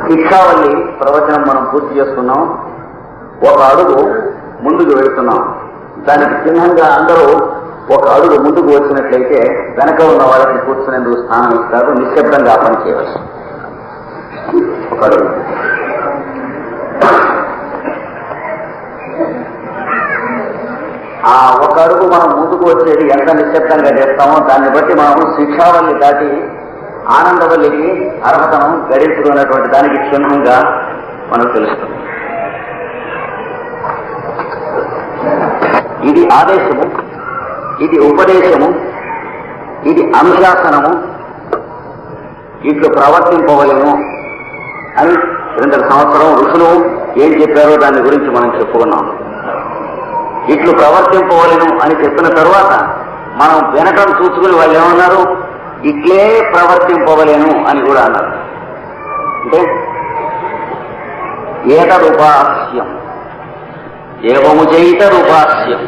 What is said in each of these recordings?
శిక్షావళి ప్రవచనం మనం పూర్తి చేసుకున్నాం. ఒక అడుగు ముందుకు వెళుతున్నాం. దానికి చిహ్నంగా అందరూ ఒక అడుగు ముందుకు వచ్చినట్లయితే వెనక ఉన్న వాళ్ళకి కూర్చునేందుకు స్థానం ఇస్తారు. నిశ్శబ్దంగా పని చేయవచ్చు. ఒక అడుగు ఆ ఒక అడుగు మనం ముందుకు వచ్చేది ఎంత నిశ్శబ్దంగా చేస్తామో దాన్ని బట్టి మనం శిక్షావళి దాటి ఆనందవల్లికి అర్హతను గడించుకున్నటువంటి దానికి చిహ్నంగా మనకు తెలుస్తుంది. ఇది ఆదేశము, ఇది ఉపదేశము, ఇది అనుశాసనము, ఇట్లు ప్రవర్తింపవలేము అని 2 సంవత్సరం ఋషులు ఏం చెప్పారో దాని గురించి మనం చెప్పుకున్నాం. ఇట్లు ప్రవర్తింపవలేను అని చెప్పిన తరువాత మనం వినటం చూసుకుని వాళ్ళు ఏమన్నారు, ఇట్లే ప్రవర్తింపవలేను అని కూడా అన్నారు. అంటే ఏతదుపాస్యం ఏవము చేయితదుపాస్యం,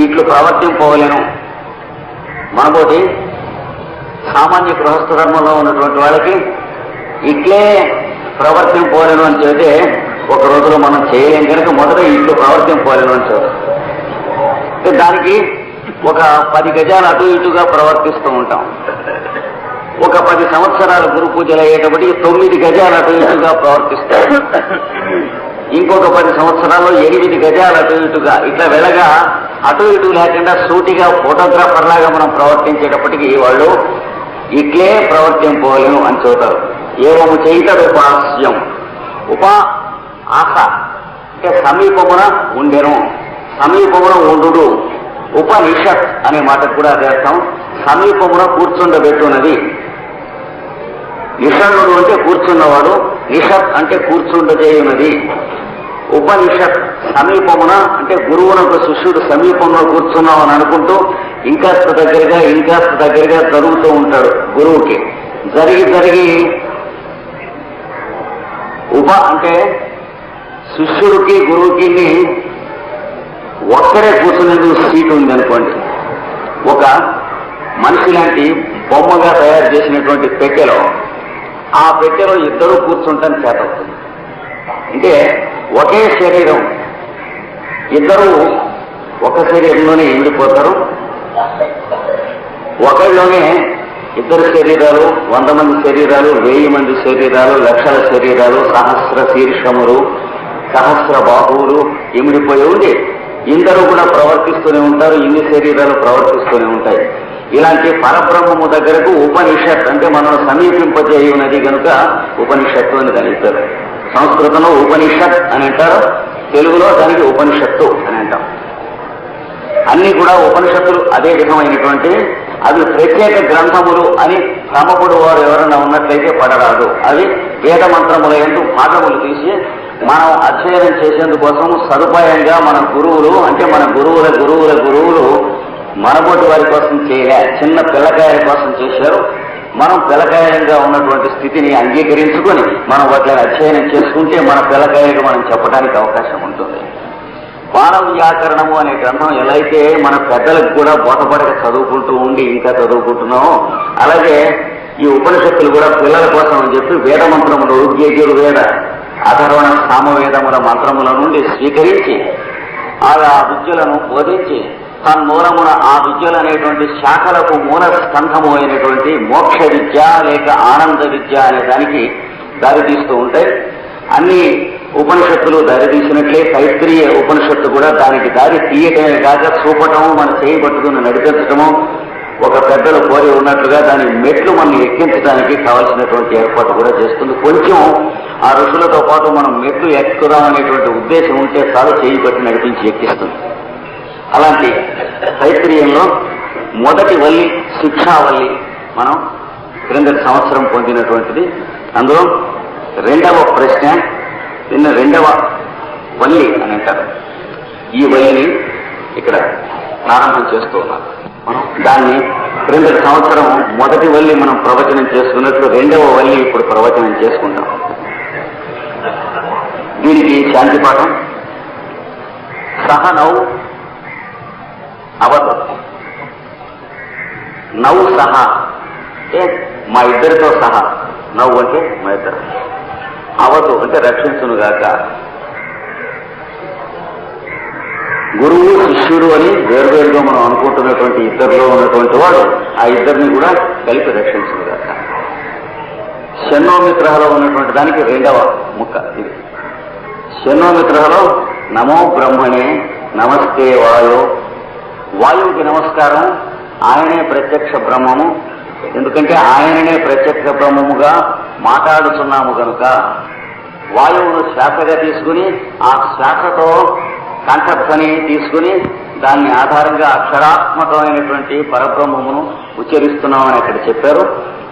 ఇట్లు ప్రవర్తింపవలేను. మనబోటి సామాన్య గృహస్థ ధర్మంలో ఉన్నటువంటి వాళ్ళకి ఇట్లే ప్రవర్తింపవలేను అని చెబితే ఒక రోజులో మనం చేయలేం కనుక మొదట ఇట్లు ప్రవర్తింపవలేను అని చెబుతాం. దానికి ఒక 10 గజాలు అటు ఇటుగా ప్రవర్తిస్తూ ఉంటాం. ఒక 10 సంవత్సరాల గురు పూజలు అయ్యేటప్పటికి 9 గజాలు అటు ఇటుగా ప్రవర్తిస్తాం. ఇంకొక 10 సంవత్సరాల్లో 8 గజాలు అటు ఇటుగా ఇట్లా వెళ్ళగా అటు ఇటు లేకుండా సూటిగా ఫోటోగ్రాఫర్ లాగా మనం ప్రవర్తించేటప్పటికీ వాళ్ళు ఇట్లే ప్రవర్తింపలేము అని చెబుతారు. ఏవము చేయితడు ఉపాస్యం, ఆశ అంటే సమీపమున ఉండెను, సమీపమున ఉండు. ఉపనిషత్ అనే మాటకు కూడా అదే అర్థం. సమీపమున కూర్చుండబెట్టున్నది. నిషణుడు అంటే కూర్చున్నవాడు, నిషత్ అంటే కూర్చుండజేయున్నది. ఉపనిషత్ సమీపమున అంటే గురువునకు శిష్యుడు సమీపంలో కూర్చున్నామని అనుకుంటూ ఇంకాస్త దగ్గరగా జరుగుతూ ఉంటాడు. గురువుకి జరిగి ఉప అంటే శిష్యుడికి గురువుకి ఒక్కరే కూర్చునేందుకు సీటు ఉంది అనుకోండి. ఒక మనిషి లాంటి బొమ్మగా తయారు చేసినటువంటి పెట్టెలో, ఆ పెట్టెలో ఇద్దరు కూర్చుంటాం చేతవుతుంది. అంటే ఒకే శరీరం, ఇద్దరు ఒక శరీరంలోనే ఎండిపోతారు. ఒకళ్ళలోనే 2 శరీరాలు, 100 మంది శరీరాలు, 1000 మంది శరీరాలు, లక్షల శరీరాలు, సహస్ర శీర్షములు, సహస్ర బాహువులు ఇమిడిపోయి ఉండి ఇందరూ కూడా ప్రవర్తిస్తూనే ఉంటారు. ఇన్ని శరీరాలు ప్రవర్తిస్తూనే ఉంటాయి. ఇలాంటి పరబ్రహ్మము దగ్గరకు ఉపనిషత్ అంటే మనం సమీపింపజేయున్నది కనుక ఉపనిషత్తు అని దానిస్తారు. సంస్కృతంలో ఉపనిషత్ అని అంటారు, తెలుగులో దానికి ఉపనిషత్తు అని అంటాం. అన్ని కూడా ఉపనిషత్తులు అదే విధమైనటువంటి అవి ప్రత్యేక గ్రంథములు అని క్రమపుడు వారు ఎవరైనా ఉన్నట్లయితే పడరాదు. అవి వేద మంత్రముల యందు భాగములు తీసి మనం అధ్యయనం చేసేందుకోసం సదుపాయంగా మన గురువులు అంటే మన గురువులు మనబోటి వారి కోసం చేయలే, చిన్న పిల్లకాయల కోసం చేశారు. మనం పిల్లకాయలంగా ఉన్నటువంటి స్థితిని అంగీకరించుకొని మనం వాటిని అధ్యయనం చేసుకుంటే మన పిల్లకాయలకు మనం చెప్పడానికి అవకాశం ఉంటుంది. బాల వ్యాకరణము అనే గ్రంథం ఎలా అయితే మన పెద్దలకు కూడా బోధపడక చదువుకుంటూ ఉండి ఇంకా చదువుకుంటున్నామో, అలాగే ఈ ఉపనిషత్తులు కూడా పిల్లల కోసం అని చెప్పి వేద మంత్రములు ఋగ్యజుర్వేద అథర్వణ సామవేదముల మంత్రముల నుండి స్వీకరించి ఆ విద్యలను బోధించి తన్మూలమున ఆ విద్యలు అనేటువంటి శాఖలకు మూల స్కంధము అయినటువంటి మోక్ష విద్య లేక ఆనంద విద్య అనే దానికి దారితీస్తూ ఉంటాయి. అన్ని ఉపనిషత్తులు దారితీసినట్లే తైత్రీయ ఉపనిషత్తు కూడా దానికి దారి తీయటమే కాక చూపటము, మన చేయి పట్టుకుని నడిపించటము, ఒక పెద్దలు కోరి ఉన్నట్లుగా దాని మెట్లు మనం ఎక్కించడానికి కావలసినటువంటి ఏర్పాటు కూడా చేస్తుంది. కొంచెం ఆ ఋషులతో పాటు మనం మెట్లు ఎక్కుదామనేటువంటి ఉద్దేశం ఉంటే చాలు చేయి పట్టి నడిపించి ఎక్కిస్తుంది. అలాంటి తైత్రీయంలో మొదటి వల్లి శిక్షావల్లి మనం 2 సంవత్సరం పొందినటువంటిది. అందులో 2వ ప్రశ్న నిన్న 2వ వల్లి అని అంటారు. ఈ వల్లిని ఇక్కడ ప్రారంభం చేస్తూ ఉన్నాం. మనం దాన్ని 2 సంవత్సరం మొదటి వల్లి మనం ప్రవచనం చేసుకున్నట్లు 2వ వల్లి ఇప్పుడు ప్రవచనం చేసుకుంటాం. దీనికి శాంతి పాఠం సహనౌ అవతు. నవ్వు సహా అంటే మా ఇద్దరితో సహా, నవ్వు అంటే మా ఇద్దరు. అవతు అంటే రక్షించునుగాక. గురువు శిష్యుడు అని వేరువేరుగా మనం అనుకుంటున్నటువంటి ఇద్దరిలో ఉన్నటువంటి వాడు ఆ ఇద్దరిని కూడా కలిపి రక్షించునుగాక. శన్నోమిత్రలో ఉన్నటువంటి దానికి రెండవ ముక్క ఇది. శన్నోమిత్రలో నమో బ్రహ్మణే నమస్తే వాయో. వాయువుకి నమస్కారం. ఆయనే ప్రత్యక్ష బ్రహ్మము. ఎందుకంటే ఆయననే ప్రత్యక్ష బ్రహ్మముగా మాట్లాడుతున్నాము కనుక వాయువును శ్వాసగా తీసుకుని ఆ శ్వాసతో కంఠధ్వని తీసుకుని దాన్ని ఆధారంగా అక్షరాత్మకమైనటువంటి పరబ్రహ్మమును ఉచ్చరిస్తున్నామని అక్కడ చెప్పారు.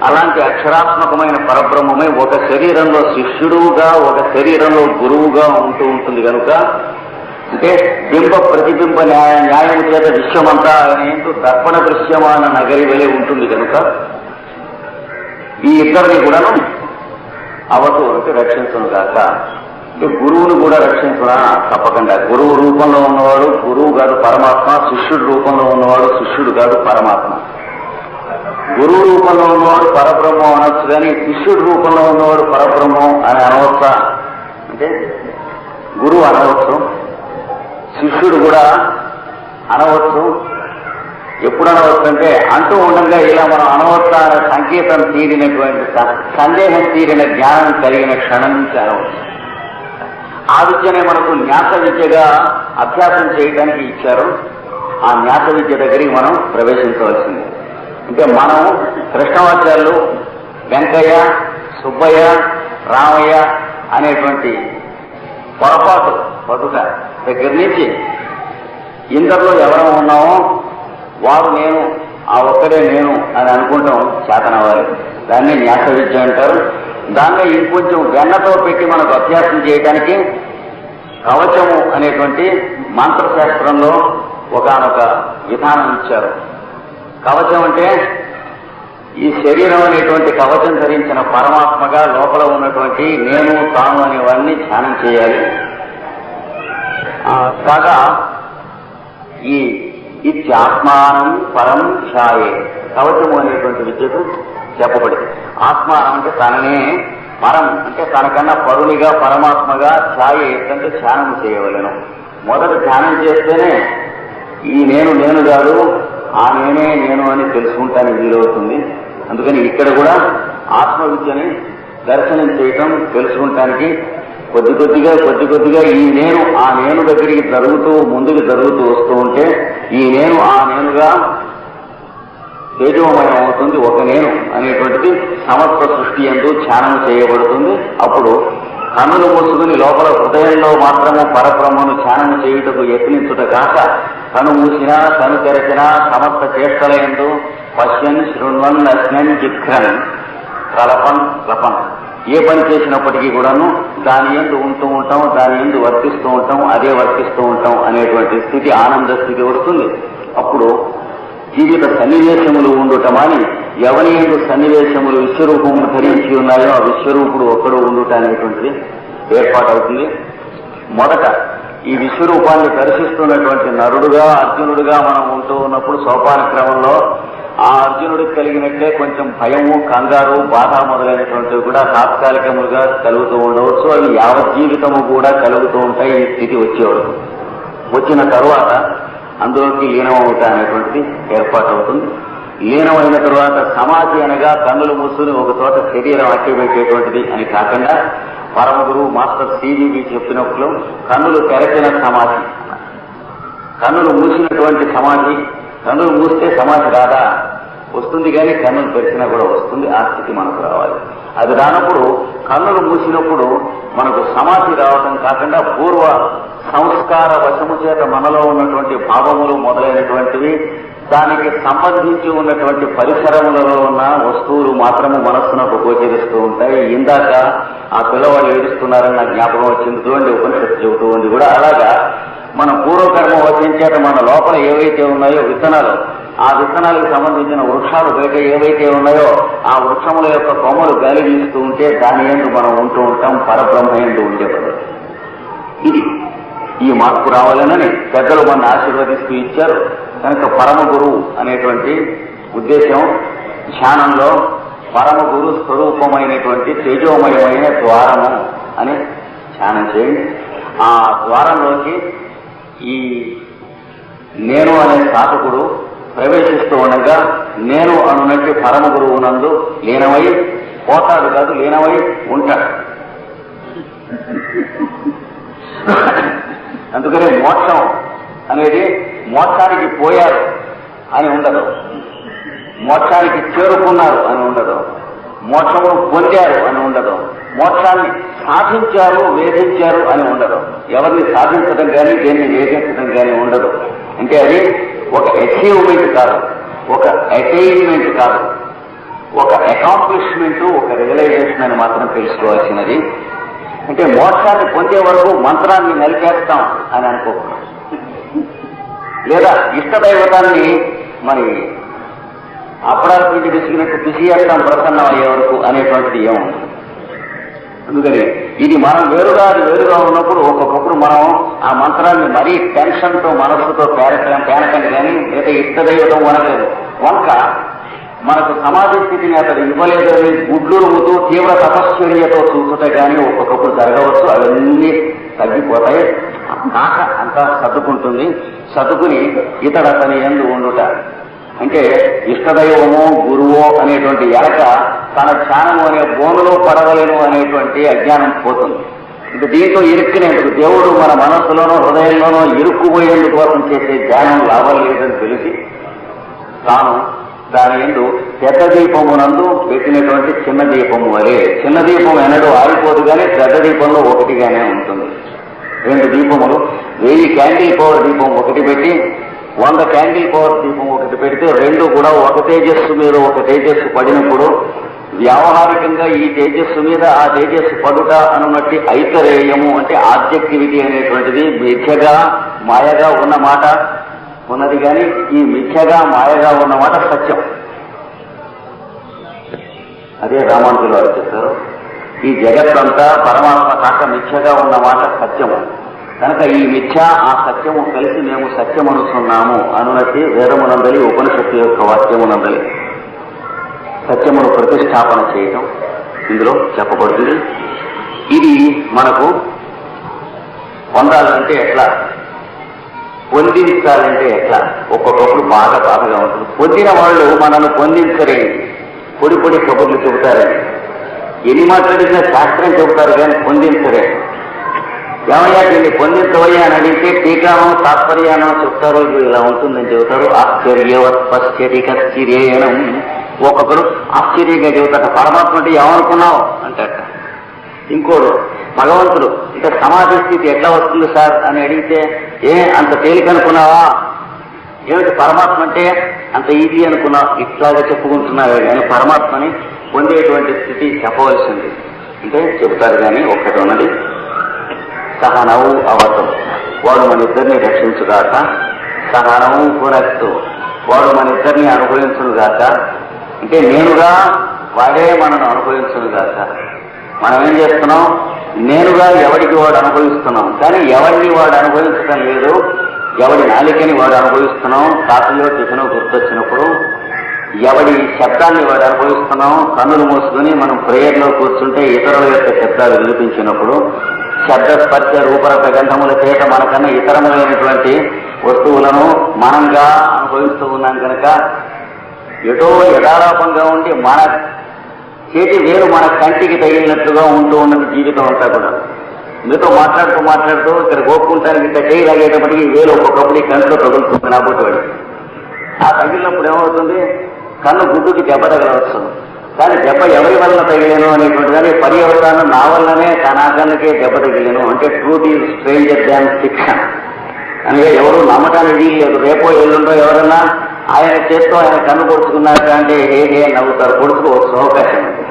అలాంటి అక్షరాత్మకమైన పరబ్రహ్మమే ఒక శరీరంలో శిష్యుడుగా ఒక శరీరంలో గురువుగా ఉంటూ ఉంటుంది కనుక, అంటే బింబ ప్రతిబింబ న్యాయము చేత విశ్వమంతా అనేంటూ దర్పణ దృశ్యమాన నగరి వలె ఉంటుంది కనుక ఈ ఇద్దరిని కూడాను అవతు అంటే రక్షించును కాక. అంటే గురువును కూడా రక్షించునా తప్పకుండా. గురువు రూపంలో ఉన్నవాడు గురువు కాదు పరమాత్మ, శిష్యుడు రూపంలో ఉన్నవాడు శిష్యుడు కాదు పరమాత్మ. గురువు రూపంలో ఉన్నవాడు పరబ్రహ్మం అనొచ్చు, కానీ శిష్యుడు రూపంలో ఉన్నవాడు పరబ్రహ్మం అని అనవచ్చా అంటే గురువు అనవచ్చు, శిష్యుడు కూడా అనవచ్చు. ఎప్పుడు అనవచ్చు అంటే అంటూ ఉండగా ఇలా మనం అనవచ్చా అనే సంకేతం తీరినటువంటి సందేహం తీరిన జ్ఞానం కలిగిన క్షణం నుంచి అనవచ్చు. ఆ విద్యనే మనకు న్యాస విద్యగా అభ్యాసం చేయడానికి ఇచ్చారు. ఆ న్యాస విద్య దగ్గరికి మనం ప్రవేశించవలసింది. అంటే మనం కృష్ణమాచార్యులు వెంకయ్య, సుబ్బయ్య, రామయ్య అనేటువంటి పొరపాటు బతుక దగ్గర నుంచి ఇందరిలో ఎవరం ఉన్నామో వారు నేను, ఆ ఒక్కడే నేను అని అనుకుంటాం చేతనవ్వాలి. దాన్ని న్యాస విద్య అంటారు. దాన్ని ఇంకొంచెం వెన్నతో పెట్టి మనకు అభ్యాసం చేయడానికి కవచము అనేటువంటి మంత్రశాస్త్రంలో ఒకానొక విధానం ఇచ్చారు. కవచం అంటే ఈ శరీరం అనేటువంటి కవచం ధరించిన పరమాత్మగా లోపల ఉన్నటువంటి నేను తాను అనేవన్నీ ధ్యానం చేయాలి. కాగా ఈ ఇత్యాత్మానం పరం ఛాయే కవచము అనేటువంటి విద్యకు చెప్పబడింది. ఆత్మానం అంటే తననే, పరం అంటే తనకన్నా పరునిగా పరమాత్మగా, ఛాయే అంటే ధ్యానం చేయవలను. మొదట ధ్యానం చేస్తేనే ఈ నేను కాదు ఆ నేనే నేను అని తెలుసుకుంటానికి వీలవుతుంది. అందుకని ఇక్కడ కూడా ఆత్మ విద్యని దర్శనం చేయటం తెలుసుకుంటానికి కొద్ది కొద్దిగా ఈ నేను ఆ నేను దగ్గరికి ముందుకు జరుగుతూ వస్తూ ఉంటే ఈ నేను ఆ నేనుగా తేజోమయం అవుతుంది. ఒక నేను అనేటువంటిది సమస్త సృష్టి యందు ధ్యానం చేయబడుతుంది. అప్పుడు కన్నులు మూసుకుని లోపల హృదయంలో మాత్రము పరబ్రహ్మను ధ్యానం చేయుటకు యత్నించుట కాక కను మూసినా కను తెరచినా సమస్త చేష్టల యందు పశ్యన్ శృణ్వన్ అస్నన్ జిఘ్రన్ ప్రలపన్ లపన్ ఏ పని చేసినప్పటికీ కూడాను దాని యందు ఉంటూ ఉంటాం, దాని యందు వర్తిస్తూ ఉంటాం, అదే వర్తిస్తూ ఉంటాం అనేటువంటి స్థితి ఆనంద స్థితి వస్తుంది. అప్పుడు జీవిత సన్నివేశములు ఉండుటమాని ఎవరి యందు సన్నివేశములు విశ్వరూపము ధరించి ఉన్నాయో ఆ విశ్వరూపుడు ఒక్కడు ఉండుట అనేటువంటిది ఏర్పాటవుతుంది. మొదట ఈ విశ్వరూపాన్ని దర్శిస్తున్నటువంటి నరుడుగా అర్జునుడిగా మనం ఉంటూ ఉన్నప్పుడు సోపాన క్రమంలో ఆ అర్జునుడికి కలిగినట్లే కొంచెం భయము, కంగారు, బాధ మొదలైనటువంటివి కూడా తాత్కాలికములుగా కలుగుతూ ఉండవచ్చు. అవి యావజ్జీవితము కూడా కలుగుతూ ఉంటాయి. ఈ స్థితి వచ్చేవాడు వచ్చిన తరువాత అందులోకి లీనమవుతా అనేటువంటిది ఏర్పాటవుతుంది. లీనమైన తరువాత సమాధి అనగా కన్నులు మూసుకుని ఒక చోట శరీరం అట్టిపెట్టేటువంటిది అని కాకుండా పరమ గురువు మాస్టర్ సివివి చెప్పినప్పుడు కన్నులు తెరచిన సమాధి, కన్నులు మూసినటువంటి సమాధి. కన్నులు మూస్తే సమాధి రాదా? వస్తుంది, కానీ కన్నులు తెరిచినా కూడా వస్తుంది. ఆ స్థితి మనకు రావాలి. అది రానప్పుడు కన్నులు మూసినప్పుడు మనకు సమాధి రావటం కాకుండా పూర్వ సంస్కార వశము చేత మనలో ఉన్నటువంటి భావములు మొదలైనటువంటివి, దానికి సంబంధించి ఉన్నటువంటి పరిసరములలో ఉన్న వస్తువులు మాత్రము మనస్సునకు గోచరిస్తూ ఉంటాయి. ఇందాక ఆ పిల్లవాళ్ళు ఏడుస్తున్నారని నాకు జ్ఞాపకం వచ్చింది చూడండి, ఉపనిషత్తు చెబుతూ ఉంది కూడా. అలాగా మన పూర్వకర్మ వశించేట మన లోపల ఏవైతే ఉన్నాయో విత్తనాలు, ఆ విత్తనాలకు సంబంధించిన వృక్షాలు బయట ఏవైతే ఉన్నాయో ఆ వృక్షముల యొక్క కొమ్మలు గాలి వీస్తూ ఉంటే దాని యందు మనం ఉంటూ ఉంటాం, పరబ్రహ్మ యందు ఉండేవాడు. ఇది ఈ మార్పు రావాలనని పెద్దలు మన ఆశీర్వదిస్తూ ఇచ్చారు. కనుక పరమ గురువు అనేటువంటి ఉద్దేశం ధ్యానంలో పరమ గురు స్వరూపమైనటువంటి తేజోమయమైన ద్వారము అని ధ్యానం చేయండి. ఆ ద్వారంలోకి ఈ నేను అనే సాధకుడు ప్రవేశిస్తూ ఉండగా నేను అనున్నట్టు పరమ గురువు నందు లీనమై పోతాడు కాదు, లీనమై ఉంటాడు. అందుకని మోక్షం అనేది మోక్షానికి పోయారు అని ఉండదు, మోక్షానికి చేరుకున్నారు అని ఉండదు, మోక్షము పొందారు అని ఉండదు, మోక్షాన్ని సాధించారు వేధించారు అని ఉండదు. ఎవరిని సాధించడం కానీ దేన్ని వేధించడం కానీ ఉండదు. అంటే అది ఒక అచీవ్మెంట్ కాదు, ఒక అటైన్మెంట్ కాదు, ఒక అకాంప్లిష్మెంట్, ఒక రియలైజేషన్ అని మాత్రం తెలుసుకోవాల్సినది. అంటే మోక్షాన్ని పొందే వరకు మంత్రాన్ని నలిపేస్తాం అని అనుకోకూడదు, లేదా ఇష్టదైవతాన్ని మరి అప్పడాల పిండి విసిగినట్టు పిసియేస్తాం ప్రసన్నం అయ్యే వరకు అనేటువంటిది ఏముంది. అందుకని ఇది మనం వేరుగా అది వేరుగా ఉన్నప్పుడు ఒక్కొక్కప్పుడు మనం ఆ మంత్రాన్ని మరీ టెన్షన్తో మనసుతో పేనకని కానీ లేదా ఇష్టదైవతం వనలేదు వంక మనకు సమాధి స్థితిని అతడు ఇవ్వలేదని గుడ్లూరుముతూ తీవ్ర తపశ్చర్యతో చూసుట కానీ ఒక్కొక్కప్పుడు జరగవచ్చు. అవన్నీ తగ్గిపోతాయి, కాక అంతా సర్దుకుంటుంది. సర్దుకుని ఇతడు అతని యందు ఉండుట అంటే ఇష్టదైవమో గురువో అనేటువంటి ఎలక తన ధ్యానము అనే బోనులో పడవలేను అనేటువంటి అజ్ఞానం పోతుంది. ఇంకా దీంతో ఇరుక్కునేందుకు దేవుడు మన మనస్సులోనో హృదయంలోనో ఇరుక్కుపోయేందుకు కోసం చేసే ధ్యానం లాభం లేదని తెలిసి తాను దాని యందు పెద్ద దీపమునందు పెట్టినటువంటి చిన్న దీపము వలె, చిన్న దీపం ఎన్నడూ ఆరిపోదు కానీ పెద్ద దీపంలో ఒకటిగానే ఉంటుంది. 2 దీపములు 1000 క్యాండిల్ పవర్ దీపం ఒకటి పెట్టి 100 క్యాండిల్ పవర్ దీపం ఒకటి పెడితే 2 కూడా ఒక తేజస్సు మీద ఒక తేజస్సు పడినప్పుడు వ్యావహారికంగా ఈ తేజస్సు మీద ఆ తేజస్సు పడుట అనున్నట్టు ఐతరేయము అంటే ఆబ్జెక్టివిటీ అనేటువంటిది మిథ్యగా మాయగా ఉన్న మాట ఉన్నది కానీ ఈ మిథ్యగా మాయగా ఉన్న మాట సత్యం. అదే రామానుజులు వారు చెప్తారు, ఈ జగత్తంతా పరమాత్మ కాక మిథ్యగా ఉన్న మాట సత్యము కనుక ఈ మిథ్య ఆ సత్యము కలిసి మేము సత్యమనుకున్నాము అనున్నట్టు వేదమునందలి ఉపనిషత్తు యొక్క వాక్యమునందలి సత్యమును ప్రతిష్టాపన చేయటం ఇందులో చెప్పబడుతుంది. ఇది మనకు పొందాలంటే ఎట్లా, పొందించాలంటే ఎట్లా, ఒక్కొక్కప్పుడు బాగా బాధగా ఉంటుంది. పొందిన వాళ్ళు మనల్ని పొందించరేంటి, పొడి పొడి కబుర్లు చెబుతారని ఎన్ని మాట్లాడినా శాస్త్రం చెబుతారు కానీ పొందించరే. ఏమయ్యా దీన్ని పొందించవయ్యా అని అడిగితే టీకానం తాత్పర్యానం చెప్తారు, ఇలా ఉంటుందని చెబుతారు. ఆశ్చర్యవత్పశ్చర్యకశ్చర్యేణం ఒక్కొక్కరు ఆశ్చర్యంగా చెబుతారు. పరమాత్మ అంటే ఏమనుకున్నావు అంటాట. ఇంకోడు భగవంతుడు ఇంకా సమాధి స్థితి ఎట్లా వస్తుంది సార్ అని అడిగితే అంత తేలిక అనుకున్నావా, ఏమిటి పరమాత్మ అంటే అంత ఈజీ అనుకున్నావు, ఇట్లాగా చెప్పుకుంటున్నావే కానీ పరమాత్మని పొందేటువంటి స్థితి చెప్పవలసింది అంటే చెబుతారు. కానీ ఒక్కటి ఉన్నది, సహనవు అవతం వాడు మన ఇద్దరిని రక్షించుగాక, సహనవు పునక్తు వాడు మన ఇద్దరిని అనుభవించునుగాక. అంటే నేనుగా వాడే మనను అనుభవించునుగాక. మనం ఏం చేస్తున్నాం, నేనుగా ఎవడికి వాడు అనుభవిస్తున్నాం కానీ ఎవరిని వాడు అనుభవించడం లేదు, ఎవడి నాలికని వాడు అనుభవిస్తున్నాం. కాఫీలో టిఫిన్ గుర్తొచ్చినప్పుడు ఎవడి శబ్దాన్ని వాడు అనుభవిస్తున్నాం. కన్నులు మూసుకుని మనం ప్రేయర్లో కూర్చుంటే ఇతరుల యొక్క శబ్దాలు వినిపించినప్పుడు శబ్ద స్పర్శ రూపరస గంధముల చేత మనకన్నా ఇతరములైనటువంటి వస్తువులను మనంగా అనుభవిస్తూ ఉన్నాం కనుక ఎటో యథాలాపంగా ఉండి మన చేతి వేరు మన కంటికి తగిలినట్లుగా ఉంటూ ఉన్నది జీవితం అంతా కూడా. మీతో మాట్లాడుతూ ఇక్కడ గోపుకుంటానికి ఇక్కడ చేయి లాగేటప్పటికీ వేలు ఒక్కొక్కప్పుడు కంట్లో తగులుతుంది నాబోటి. ఆ తగిలినప్పుడు ఏమవుతుంది, కన్ను గుడ్డుకి దెబ్బ తగలవచ్చు కానీ దెబ్బ ఎవరి వల్ల తగిలేను అనేటువంటి కానీ పర్యవసానం నా వల్లనే నా కన్నుకే దెబ్బ తగిలేను అంటే truth is stranger than fiction అనగా ఎవరు నమ్మటానికి వీలు లేదు. రేపో ఎల్లుండో ఎవరన్నా ఆయన చేత్తో ఆయన కన్ను పొడుచుకున్నాక అంటే హే నవ్వుతారు, పొడుచుకోవచ్చు అవకాశం ఉంది.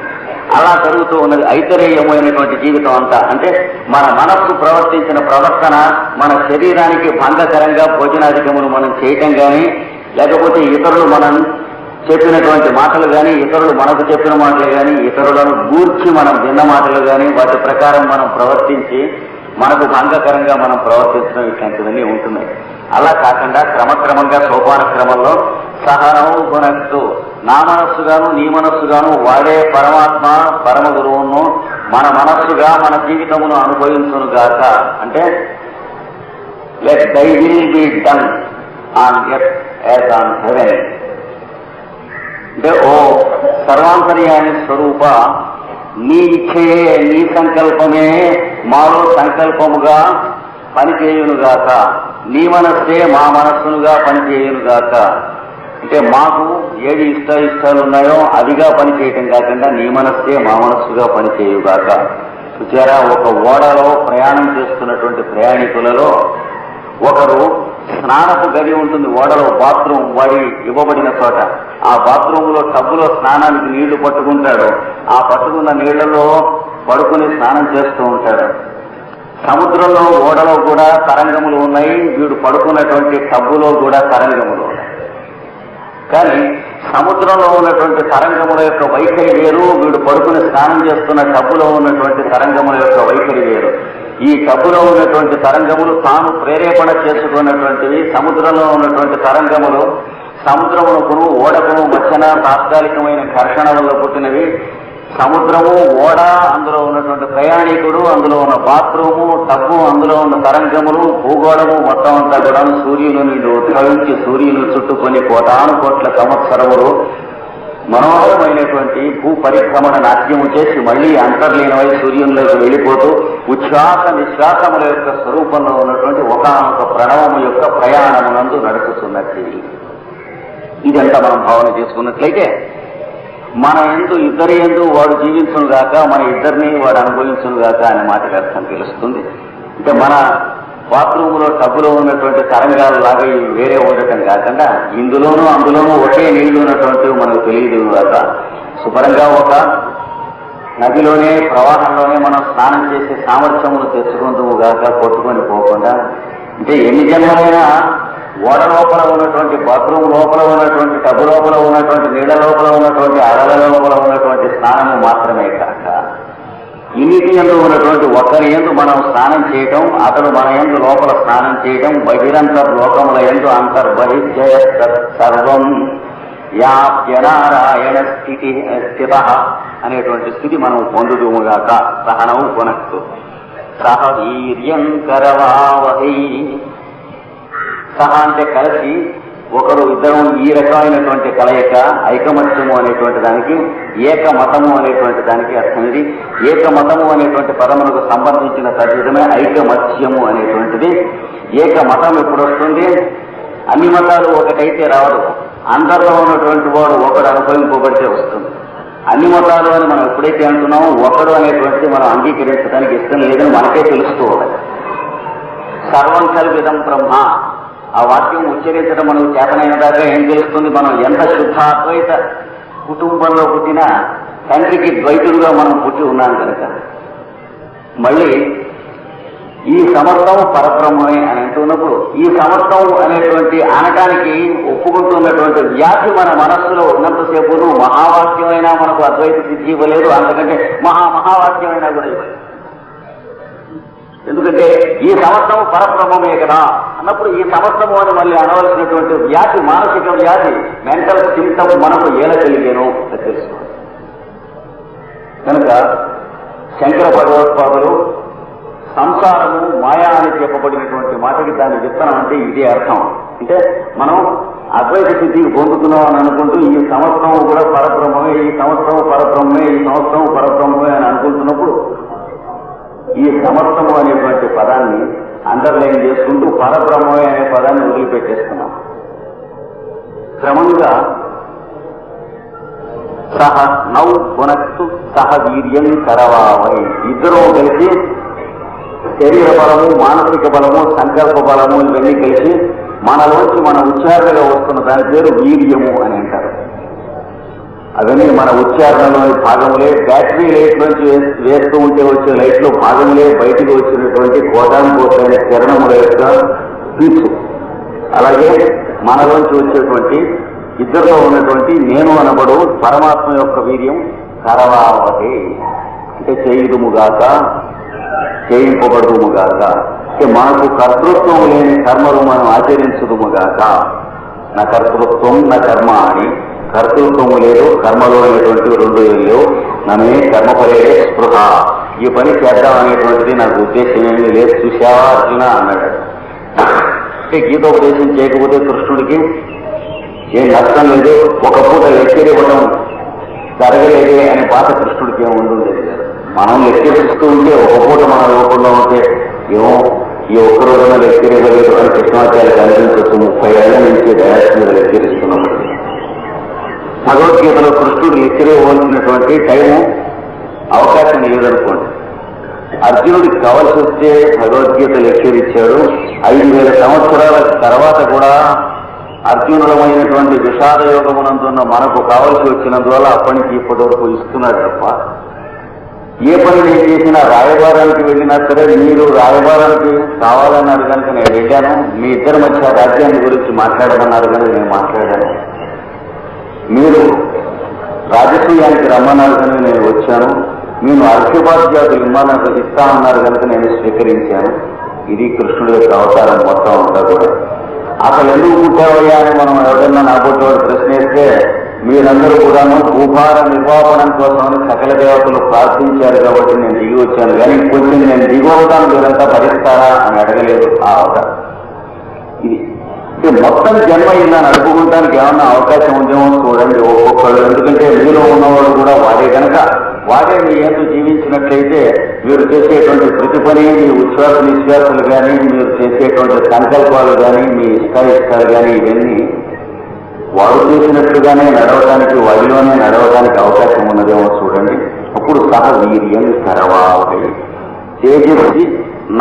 అలా జరుగుతూ ఉన్నది ఐతరేయమైనటువంటి జీవితం అంతా. అంటే మన మనస్సు ప్రవర్తించిన ప్రవర్తన మన శరీరానికి భంగకరంగా భోజనాధికమును మనం చేయటం కానీ లేకపోతే ఇతరులు మనం చెప్పినటువంటి మాటలు కానీ ఇతరులు మనకు చెప్పిన మాటలు కానీ ఇతరులను గూర్చి మనం విన్న మాటలు కానీ వాటి ప్రకారం మనం ప్రవర్తించి మనకు భంగకరంగా మనం ప్రవర్తించడం ఇట్లాంటివన్నీ ఉంటున్నాయి. అలా కాకుండా క్రమక్రమంగా సోపాన క్రమంలో సహనము గుణక్తు నా మనస్సుగాను నీ మనస్సుగాను వాడే పరమాత్మ పరమ గురువును మన మనస్సుగా మన జీవితమును అనుభవించును గాక. అంటే let thy will be done on earth as on heaven. అంటే ఓ సర్వాంతర్యామి స్వరూప, నీ ఇచ్ఛయే నీ సంకల్పమే మాలో సంకల్పముగా పనిచేయునుగాక, నీ మనస్సే మా మనస్సునుగా పనిచేయునుగాక. అంటే మాకు ఏది ఇష్టాలు ఉన్నాయో అదిగా పనిచేయటం కాకుండా నీ మనస్సే మా మనస్సుగా పనిచేయుగాక. చూచారా, ఒక ఓడలో ప్రయాణం చేస్తున్నటువంటి ప్రయాణికులలో ఒకరు స్నానపు గది ఉంటుంది, ఓడలో బాత్రూమ్ వాడి ఇవ్వబడిన చోట. ఆ బాత్రూమ్ లో టబ్బులో స్నానానికి నీళ్లు పట్టుకుంటాడు. ఆ పట్టుకున్న నీళ్లలో పడుకుని స్నానం చేస్తూ ఉంటాడు. సముద్రంలో ఓడలో కూడా తరంగములు ఉన్నాయి, వీడు పడుకున్నటువంటి టబ్బులో కూడా తరంగములు ఉన్నాయి. కానీ సముద్రంలో ఉన్నటువంటి తరంగముల యొక్క వైఖరి వేరు, వీడు పడుకుని స్నానం చేస్తున్న టబ్బులో ఉన్నటువంటి తరంగముల యొక్క వైఖరి వేరు. ఈ టబ్బులో ఉన్నటువంటి తరంగములు తాను ప్రేరేపణ చేసుకున్నటువంటివి. సముద్రంలో ఉన్నటువంటి తరంగములు సముద్రమునకును ఓడకును మధ్యన తాత్కాలికమైన ఘర్షణ వల్ల పుట్టినవి. సముద్రము, ఓడ, అందులో ఉన్నటువంటి ప్రయాణికుడు, అందులో ఉన్న బాత్రూము, టబ్బు, అందులో ఉన్న తరంగములు, భూగోళము మొత్తం అంతా కూడా సూర్యుని నుండి ఉద్భవించి సూర్యుని చుట్టుకొని కోటాను కోట్ల సంవత్సరములు మనోహరమైనటువంటి భూ పరిక్రమణ నాట్యము చేసి మళ్లీ అంతర్లీనమై సూర్యునిలోకి వెళ్లిపోతూ ఉచ్ఛ్వాస నిశ్వాసముల యొక్క స్వరూపంలో ఉన్నటువంటి ఒకానొక ప్రణవము యొక్క ప్రయాణమునందు నడుపుతున్నది. ఇదంతా మనం భావన చేసుకున్నట్లయితే మన ఎందు ఇద్దరి ఎందు వాడు జీవించునుగాక, మన ఇద్దరిని వాడు అనుభవించునుగాక అనే మాటకి అర్థం తెలుస్తుంది. అంటే మన బాత్రూములో టబ్బులో ఉన్నటువంటి తరంగాలు లాగా ఇవి వేరే ఉండటం కాకుండా ఇందులోనూ అందులోనూ ఒకే నీళ్లు ఉన్నటువంటివి మనకు తెలియదు కాక, శుభ్రంగా ఒక నదిలోనే ప్రవాహంలోనే మనం స్నానం చేసే సామర్థ్యమును తెచ్చుకుందుము గాక, కొట్టుకొని పోకుండా. అంటే ఎన్ని జన్మలైనా ఓడ లోపల ఉన్నటువంటి బాత్రూమ్ లోపల ఉన్నటువంటి టబ్బు లోపల ఉన్నటువంటి నీళ్ల లోపల ఉన్నటువంటి అడల లోపల ఉన్నటువంటి స్నానము మాత్రమే కాక ఇన్నిటి యందు ఉన్నటువంటి ఒక్కరి యందు మనం స్నానం చేయటం, అతడు మన యందు లోపల స్నానం చేయటం, బహిరంతర్ లోకముల యందు అంతర్బహిర్జయ సర్వం యాప్యనారాయణ స్థిత అనేటువంటి స్థితి మనం పొందుదుముగాక. సహనము కొనక్కు సహ వీర్యం కరవావహై. సహ అంటే కలిసి, ఒకరు ఇద్దరు ఈ రకమైనటువంటి కలయిక ఐకమత్యము అనేటువంటి దానికి, ఏకమతము అనేటువంటి దానికి అర్థం ఇది. ఏకమతము అనేటువంటి పదములకు సంబంధించిన తద్విధమే ఐకమత్యము అనేటువంటిది. ఏకమతం ఎప్పుడు వస్తుంది? అన్ని మతాలు ఒకటైతే రావదు, అందరిలో ఉన్నటువంటి వాడు ఒకడు అనుభవింపబడితే వస్తుంది. అన్ని మతాలు అని మనం ఎప్పుడైతే అంటున్నామో ఒకడు అనేటువంటిది మనం అంగీకరించడానికి ఇష్టం లేదని మనకే తెలుస్తూ ఉండాలి. సర్వం కల్విదం బ్రహ్మ, ఆ వాక్యం ఉచ్చరించడం మనకు చేతనైన దాకా ఏం తెలుస్తుంది? మనం ఎంత శుద్ధ అద్వైత కుటుంబంలో పుట్టినా తండ్రికి ద్వైతులుగా మనం పుట్టి ఉన్నాం కనుక మళ్ళీ ఈ సమర్థం పరబ్రహ్మమే అని అంటున్నప్పుడు ఈ సమర్థం అనేటువంటి అనటానికి ఒప్పుకుంటున్నటువంటి వ్యాధి మన మనస్సులో ఉన్నంతసేపు మహావాక్యమైనా మనకు అద్వైత సిద్ధి ఇవ్వలేదు, అంతకంటే మహావాక్యమైనా కూడా ఇవ్వలేదు. ఎందుకంటే ఈ సమర్థము పరబ్రహ్మమే కదా అన్నప్పుడు ఈ సమర్థము అని మళ్ళీ అనవలసినటువంటి వ్యాధి, మానసిక వ్యాధి, మెంటల్ సింప్టమ్ మనకు ఎలా కలిగేను తెలుసుకోవాలి. కనుక శంకర భగవత్పాదులు సంసారము మాయా అని చెప్పబడినటువంటి మాటకి దాని విత్తనం అంటే ఇదే అర్థం. అంటే మనం అద్వైత స్థితికి పొందుతున్నాం అని అనుకుంటూ ఈ సంవత్సరం కూడా పరబ్రహ్మమే, ఈ సంవత్సరం పరబ్రహ్మమే, ఈ సంవత్సరం పరబ్రహ్మమే అని అనుకుంటున్నప్పుడు ఈ సమస్తము అనేటువంటి పదాన్ని అండర్లైన్ చేసుకుంటూ పరబ్రహ్మమే అనే పదాన్ని వదిలిపెట్టేస్తున్నాం. క్రమంగా సహ నౌ పునక్తు సహ వీర్యం కరవావై, ఇద్దరూ కలిసి శరీర బలము, మానసిక బలము, సంకల్ప బలము ఇవన్నీ కలిసి మనలోంచి మన ఉచ్చారణగా వస్తున్న దాని పేరు వీర్యము అని అంటారు. అవన్నీ మన ఉచ్చారణలోని భాగములే. బ్యాటరీ లైట్ నుంచి వేస్తూ ఉంటే వచ్చే లైట్లో భాగములే బయటికి వచ్చినటువంటి కోటాను కోట్లైన కిరణముల యొక్క పీచు. అలాగే మనలోంచి వచ్చేటువంటి ఇద్దరిలో ఉన్నటువంటి నేను అనబడు పరమాత్మ యొక్క వీర్యం కరవావహి, అంటే చేయుదుముగాక, చేయింపబడుదుముగాక. అంటే మనకు కర్తృత్వం లేని కర్మలు మనం ఆచరించుదుముగాక. నా కర్తృత్వం నా కర్మ అని కర్తృత్వము లేదు, కర్మలో అనేటువంటివి రెండు లేవు. నన్నే కర్మపరే స్పృహ, ఈ పని చేద్దాం అనేటువంటిది నాకు ఉద్దేశం ఏమీ లేదు, చూశావా అర్జున అన్నాడు. అంటే గీతోపదేశం చేయకపోతే కృష్ణుడికి ఏం నష్టం లేదు, ఒక పూట లెక్కరివ్వడం జరగలేదే అనే బాధ కృష్ణుడికి ఏమి ఉండలేదు. మనం లెక్కరిస్తూ ఉంటే ఒక పూట మన రూపంలో ఉంటే ఏమో ఈ ఒక్క రోజున లెక్కరివ్వలేదు అని కృష్ణాచార్య కనిపించవచ్చు. 30 ఏళ్ల నుంచి డయాస్ మీద లెక్కరిస్తున్నప్పుడు భగవద్గీతలో కృష్ణుడు లెక్కరివ్వవలసినటువంటి టైము అవకాశం లేదనుకోండి. అర్జునుడికి కావలసి వస్తే భగవద్గీత లెక్కరిచ్చాడు. 5000 సంవత్సరాల తర్వాత కూడా అర్జునుడమైనటువంటి విషాద యోగమునందున్న మనకు కావలసి వచ్చినందువల్ల అప్పటి నుంచి ఇప్పటి వరకు ఇస్తున్నాడు తప్ప, ఏ పని నేను చేసినా రాయబారానికి వెళ్ళినా సరే మీరు రాయబారానికి కావాలన్నారు కనుక నేను వెళ్ళాను, మీ ఇద్దరి మధ్య రాజ్యాన్ని గురించి మాట్లాడమన్నారు కనుక నేను మాట్లాడాను, మీరు రాజకీయానికి రమ్మన్నారు కనుక నేను వచ్చాను, నేను అర్ఘ్యపాద్యాదులు ఇమ్మన్నారు ఇస్తామన్నారు కనుక నేను స్వీకరించాను. ఇది కృష్ణుడి యొక్క అవతారం మొత్తం అంతా కూడా. అసలు ఎందుకు పుట్టావయ్యా అని మనం ఎవరైనా నాబోటి ప్రశ్న వేస్తే, మీరందరూ కూడాను భూభార నిర్వాపణం కోసమని సకల దేవతలు ప్రార్థించారు కాబట్టి నేను దిగి వచ్చాను, కానీ కొంచెం నేను దిగవుతాను మీరంతా భరిస్తారా అని అడగలేదు ఆ అవతారం. ఇది మొత్తం జన్మ ఇలా నడుపుకుంటానికి ఏమన్నా అవకాశం ఉందేమో చూడండి ఒక్కొక్కళ్ళు. ఎందుకంటే మీలో ఉన్నవాడు కూడా వాడే కనుక వాడే మీ ఎందు జీవించినట్లయితే మీరు చేసేటువంటి ప్రతి పని, మీ ఉచ్ఛ్వాస నిశ్వాసాలు కానీ, మీరు చేసేటువంటి సంకల్పాలు కానీ, మీ ఇష్టాయిష్టాలు కానీ ఇవన్నీ వాడు చేసినట్లుగానే నడవడానికి, వాడిలోనే నడవడానికి అవకాశం ఉన్నదేమో చూడండి. అప్పుడు సహ వీర్యం కరవావహై తేజస్వి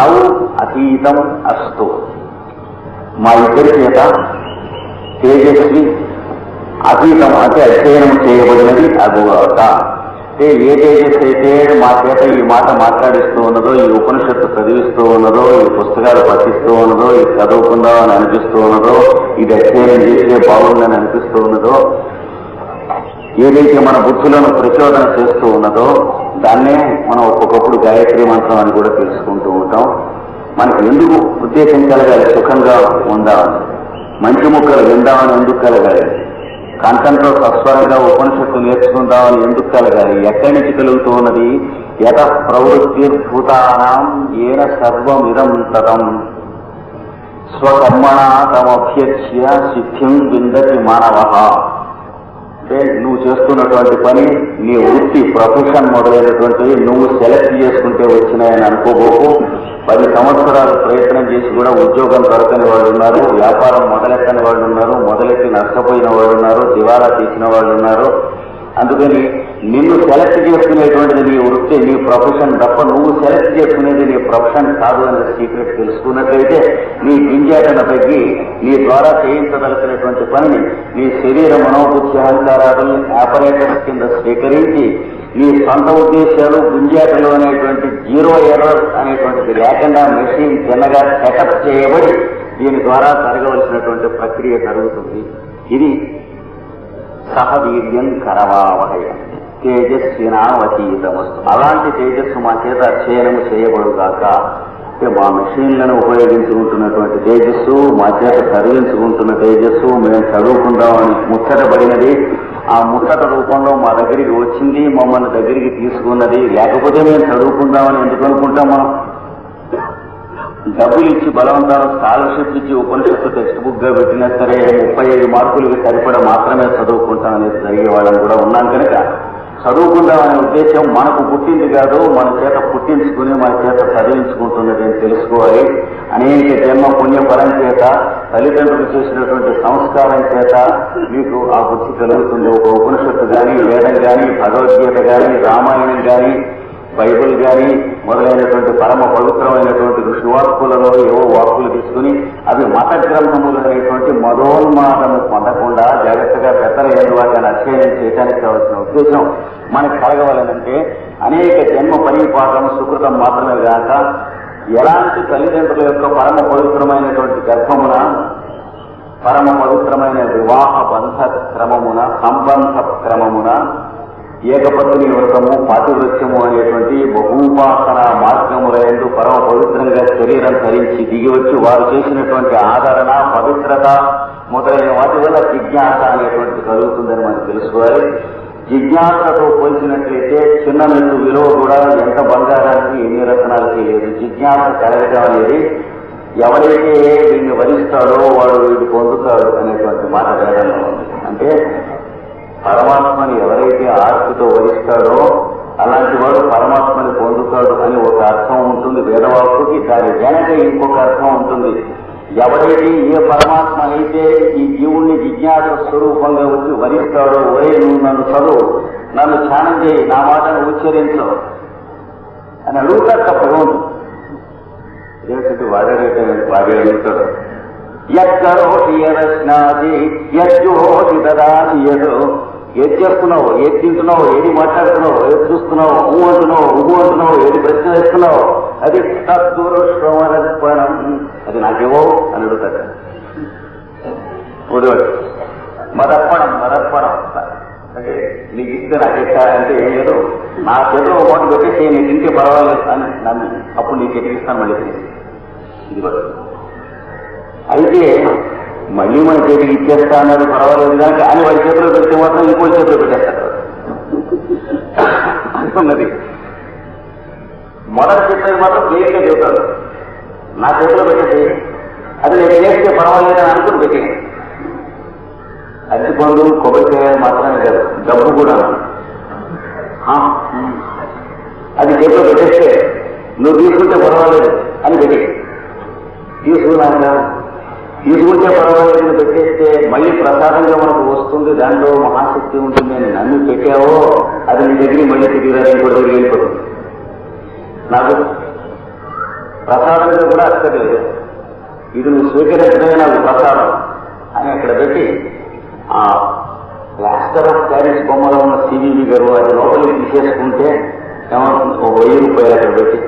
నౌ అతీతం అస్తు. మా ఇద్దరి చేత తేజస్వి అతీతం అంటే అధ్యయనం చేయబడినది అగుగాక. అంటే ఏ తేజస్సు అయితే మా చేత ఈ మాట మాట్లాడిస్తూ ఉన్నదో, ఈ ఉపనిషత్తు చదివిస్తూ ఉన్నదో, ఈ పుస్తకాలు పఠిస్తూ ఉన్నదో, ఇది చదువుకుందాం అని అనిపిస్తూ ఉన్నదో, ఇది అధ్యయనం చేస్తే బాగుందని అనిపిస్తూ ఉన్నదో, ఏదైతే మన బుద్ధులను ప్రచోదన చేస్తూ ఉన్నదో దాన్నే మనం ఒక్కొక్కప్పుడు గాయత్రి మంత్రం అని కూడా తెలుసుకుంటూ ఉంటాం. మనకి ఎందుకు ఉద్దేశం కలగాలి? సుఖంగా ఉందామని, మంచి ముక్కలు విందామని ఎందుకు కలగాలి? కంఠంతో సస్వరంగా ఉపనిషత్తు నేర్చుకుందామని ఎందుకు కలగాలి? ఎక్కడి నుంచి కలుగుతూ ఉన్నది? యత ప్రవృత్తిర్భూతానాం ఏన సర్వమిదం తతం స్వకర్మణా తమభ్యర్చ్య సిద్ధిం విందతి మానవః. అంటే నువ్వు చేస్తున్నటువంటి పని, నీ వృత్తి, ప్రొఫెషన్ మొదలైనటువంటివి నువ్వు సెలెక్ట్ చేసుకుంటే వచ్చినాయని అనుకోబోకు. 10 సంవత్సరాలు ప్రయత్నం చేసి కూడా ఉద్యోగం దొరకని వాళ్ళు ఉన్నారు, వ్యాపారం మొదలెక్కని వాళ్ళు ఉన్నారు, మొదలెట్టి నష్టపోయిన వాళ్ళు ఉన్నారు, దివాలా తీసిన వాళ్ళు ఉన్నారు. అందుకని నిన్ను సెలెక్ట్ చేసుకునేటువంటిది నీ వృత్తి, నీ ప్రొఫెషన్ తప్ప నువ్వు సెలెక్ట్ చేసుకునేది నీ ప్రొఫెషన్ కాదు అనే సీక్రెట్ తెలుసుకున్నట్లయితే నీ గింజాటన తగ్గి నీ ద్వారా చేయించదలసినటువంటి పనిని నీ శరీర మనోబుద్ధి అహంకారాలను ఆపరేటర్స్ కింద స్వీకరించి నీ సొంత ఉద్దేశాలు గుంజాటలు అనేటువంటి జీరో ఎర్రర్ అనేటువంటిది లేకుండా మెషిన్ చిన్నగా సెటప్ చేయబడి దీని ద్వారా జరగవలసినటువంటి ప్రక్రియ జరుగుతుంది. ఇది సహవీర్యం కరవావహయ తేజస్వినావతీతమస్తు. అలాంటి తేజస్సు మా చేత అధ్యయనము చేయబడుగాక. అంటే మా మెషిన్లను ఉపయోగించుకుంటున్నటువంటి తేజస్సు, మా చేత చదివించుకుంటున్న తేజస్సు, మేము చదువుకుందామని ముచ్చటపడినది, ఆ ముచ్చట రూపంలో మా దగ్గరికి వచ్చింది, మమ్మల్ని దగ్గరికి తీసుకున్నది. లేకపోతే మేము చదువుకుందామని ఎందుకు అనుకుంటాం? మనం డబ్బులు ఇచ్చి బలవంతాలు స్కాలర్షిప్ ఇచ్చి ఉపనిషత్తు టెక్స్ట్ బుక్ గా పెట్టినా సరే 35 మార్కులకి సరిపడ మాత్రమే చదువుకుంటాం అనేది జరిగే వాళ్ళని కూడా ఉన్నాం కనుక చదువుకుందామనే ఉద్దేశం మనకు పుట్టింది కాదు, మన చేత పుట్టించుకుని మన చేత చదివించుకుంటున్నది అని తెలుసుకోవాలి. అనేక జన్మ పుణ్య ఫలం చేత, తల్లిదండ్రులు చేసినటువంటి సంస్కారం చేత మీకు ఆ బుద్ధి కలుగుతుంది. ఒక ఉపనిషత్తు కానీ, వేదం కానీ, భగవద్గీత కానీ, రామాయణం కానీ, బైబిల్ కానీ మొదలైనటువంటి పరమ పవిత్రమైనటువంటి ఋషివాక్కులలో ఏవో వాక్కులు తీసుకుని అవి మత గ్రంథములు అనేటువంటి మదోన్మాదము పొందకుండా జాగ్రత్తగా పెద్దల ఏడు వాటిని అధ్యయనం చేయడానికి కావాల్సిన ఉద్దేశం మనకు కలగవాలనంటే అనేక జన్మ పరిపాఠం సుకృతం మాత్రమే కాక ఎలాంటి తల్లిదండ్రుల యొక్క పరమ పవిత్రమైనటువంటి గర్భమున, పరమ పవిత్రమైన వివాహ బంధ క్రమమున, సంబంధ క్రమమున ఏకపత్ని వ్రతము, పాతివృత్యము అనేటువంటి బహూపాసన మార్గములందు పరమ పవిత్రంగా శరీరం ధరించి దిగి వచ్చి వారు చేసినటువంటి ఆదరణ, పవిత్రత మొదలైన వాటి వల్ల జిజ్ఞాస అనేటువంటి కలుగుతుందని మనకు తెలుసుకోవాలి. జిజ్ఞాసతో పోల్చినట్లయితే చిన్న మెట్టు విలువ కూడా ఎంత బంగారానికి ఎన్ని రత్నాలకి లేదు. జిజ్ఞాస కలగడం అనేది ఎవరైతే వీడిని వరిస్తాడో వాడు వీడు పొందుతాడు అనేటువంటి మాట వేదంలో ఉంది. అంటే పరమాత్మని ఎవరైతే ఆర్తితో వరిస్తాడో అలాంటి వాడు పరమాత్మని పొందుతాడు అని ఒక అర్థం ఉంటుంది వేదవాక్కుకి. దాని వెనక ఇంకొక అర్థం ఉంటుంది. ఎవరైతే ఏ పరమాత్మ అయితే ఈ జీవుణ్ణి జిజ్ఞాస స్వరూపంగా వచ్చి వరిస్తాడో, ఒరే నువ్వు నన్ను చదువు, నన్ను ధ్యానం చేయి, నా మాటను ఉచ్చరించు అని అడుగుతాడు తప్పకుండా. ఇదేంటి వాడే అడుగుతాడు. ఎక్కరోటి ఎరస్నాది యజ్జోటి దదాసి యదు. ఏది చేస్తున్నావు, ఏది తింటున్నావు, ఏది మాట్లాడుతున్నావు, ఏది చూస్తున్నావు, అంటున్నావు, ఏది ప్రశ్న వేస్తున్నావు, అది తద్దురుష్మరపణం, అది నాకేవో అని అడుగుతాడు. మదర్పణం అంటే నీకు ఇస్తే నాకు ఇస్తా అంటే ఏం లేదు, నా చేతిలో ఒక మాట పెట్టేసి నేను తింటే పర్వాలేదు అని నన్ను అప్పుడు నీకు ఎదిగిస్తాను మళ్ళీ ఇది కూడా. అయితే మళ్ళీ మన చేతికి ఇచ్చేస్తా అన్నది పర్వాలేదు కనుక అని వాడి చేతిలో పెడితే మాత్రం ఇంకో చేతిలో పెట్టేస్తాడు అనుకున్నది. మొదటి చెప్పేది మాత్రం క్లియర్గా చెబుతాడు, నా చేతిలో పెట్టేసి అది నేను చేస్తే పర్వాలేదు అని అనుకుని పెట్టి. అరటిపండు, కొబ్బరికాయ మాత్రమే కాదు, డబ్బు కూడా అది చేతిలో పెట్టేస్తే నువ్వు తీసుకుంటే పర్వాలేదు అని పెట్టి తీసుకుంటే పర్వాలేదు పెట్టేస్తే మళ్ళీ ప్రసాదంగా మనకు వస్తుంది, దాంట్లో మహాశక్తి ఉంటుంది అని నన్ను పెట్టావో అది నీ దగ్గరికి మళ్ళీ తిరిగి కూడా వెళ్ళిపోతుంది. నాకు ప్రసాదంగా కూడా అక్కర్లేదు, ఇది నువ్వు స్వీకరించడమే నాకు ప్రసాదం అని అక్కడ పెట్టి ఆ ప్లాస్టర్ ఆఫ్ ప్యారిస్ బొమ్మలో ఉన్న సివివి గారు అది లోపలికి తీసేసుకుంటే ఏమవుతుంది, ఒక 1000 రూపాయలు అక్కడ పెట్టి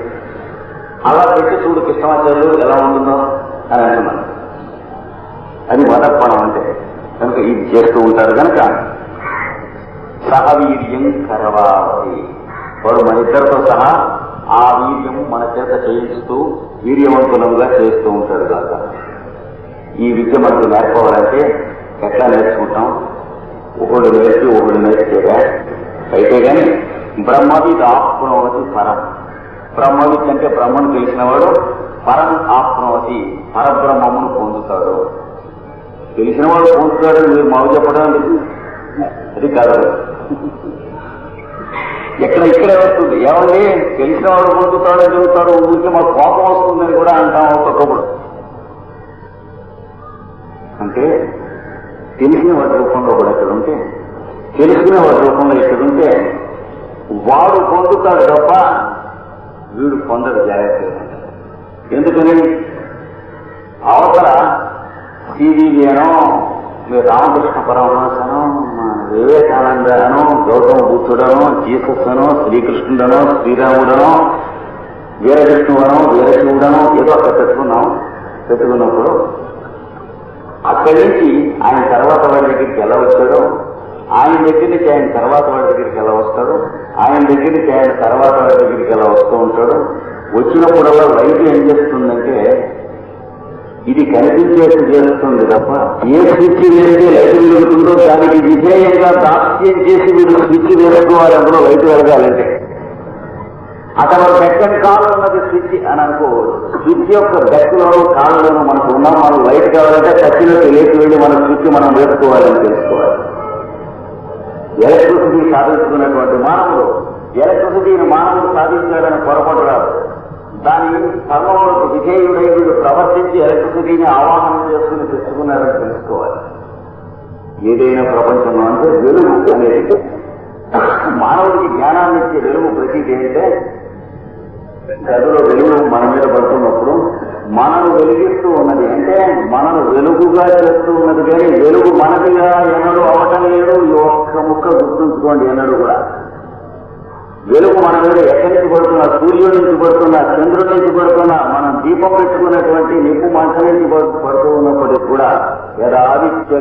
అలా పెట్టి చూడు కృష్ణమాచార్యులు ఎలా ఉంటుందో అని అంటున్నాను. అది మదర్పణం అంటే కనుక ఇది చేస్తూ ఉంటారు. కనుక సహవీర్యం కరవావతి, వాడు మన ఇద్దరితో సహా ఆ వీర్యం మన చేత చేయిస్తూ వీర్యవంతులంగా చేస్తూ ఉంటాడు కాక. ఈ విద్య మనకు నేర్చుకోవాలంటే ఎట్లా నేర్చుకుంటాం? ఒకడు నేర్చి ఒకడు నేర్చేగా అయితే కానీ బ్రహ్మవిద్ ఆప్నోతి పరం. బ్రహ్మవిద్ అంటే బ్రహ్మను తెలిసినవాడు, పరం ఆప్నోతి పరబ్రహ్మమును పొందుతాడు. తెలిసినవాడు పొందుతాడు మీరు మాకు చెప్పడం అది కాదు. ఇక్కడే వస్తుంది ఏమండి తెలిసినవాడు పొందుతాడని చెబుతారు, ఊరికి మాకు కోపం వస్తుందని కూడా అంటాం ఒక్కొక్కప్పుడు. అంటే తెలిసిన వాడి రూపంలో కూడా ఎక్కడుంటే, తెలుసుకునే వాడి రూపంలో ఎక్కడుంటే వాడు పొందుతాడు తప్ప వీడు పొందడు. జాగ్రత్తగా ఎందుకని అవతల సివివేనో, మీరు రామకృష్ణ పరమహంసనో, వివేకానందనో, గౌతమ బుద్ధుడనో, జీసస్ అనో, శ్రీకృష్ణుడనో, శ్రీరాముడనో, వీరకృష్ణుడనో, వీరశివుడనో ఏదో అక్కడ పెట్టుకున్నప్పుడు అక్కడి నుంచి ఆయన తర్వాత వాడి దగ్గరికి ఎలా వచ్చాడో, ఆయన దగ్గర నుంచి ఆయన తర్వాత వాడి దగ్గరికి ఎలా వస్తాడు, ఆయన దగ్గర నుంచి ఆయన తర్వాత వాడి దగ్గరికి ఎలా వస్తూ ఉంటాడు. వచ్చినప్పుడల్లా లైట్ ఏం చేస్తుందంటే ఇది కనిపించేట్టు చేస్తుంది తప్ప ఏ స్విచ్ వేస్తే లైట్ వెలుగుతుందో దానికి విధేయంగా దాస్యం చేసి వీడు స్విచ్ వేసుకోవాలి. అందులో లైట్ వెలగాలంటే అక్కడ బెక్కని కాలు ఉన్నది స్విచ్ అని అనుకోవాలి. స్విచ్ యొక్క బెక్కలోనూ కాళ్ళలోనూ మనకు ఉన్నాం. మనం లైట్ కావాలంటే ఖచ్చితంగా లేచి వెళ్ళి మన స్విచ్ మనం వేసుకోవాలని తెలుసుకోవాలి. ఎలక్ట్రిసిటీ సాధించుకున్నటువంటి మానవుడు ఎలక్ట్రిసిటీని మానవుడు సాధించాడని పొరపాటు రాదు. దాని ధర్మంలోకి విధేయుడై వీడు ప్రవర్తించి ఎలక్ట్రిసిటీని ఆవాహనం చేసుకుని తెచ్చుకున్నారని తెలుసుకోవాలి. ఏదైనా ప్రపంచంలో అంటే వెలుగు అనేది మానవుడికి జ్ఞానాన్ని ఇచ్చే వెలుగు ప్రతీది ఏంటంటే గదిలో వెలుగు మన మీద పడుతున్నప్పుడు మనను వెలిగిస్తూ ఉన్నది. అంటే మనను వెలుగుగా చేస్తూ ఉన్నది. కానీ వెలుగు మనదిగా ఎన్నడూ అవటం లేదు. ఒక్క ముక్క గుర్తుంచుకోండి, ఎన్నడూ కూడా వెలుగు మన మీద ఎక్కడి నుంచి పడుతున్నా, సూర్యుడి నుంచి పడుతున్నా, చంద్రుడి నుంచి పడుతున్నా, మనం దీపం పెట్టుకున్నటువంటి నిప్పు మంచం నుంచి పడుతూ ఉన్నప్పటికీ కూడా యదాదిత్య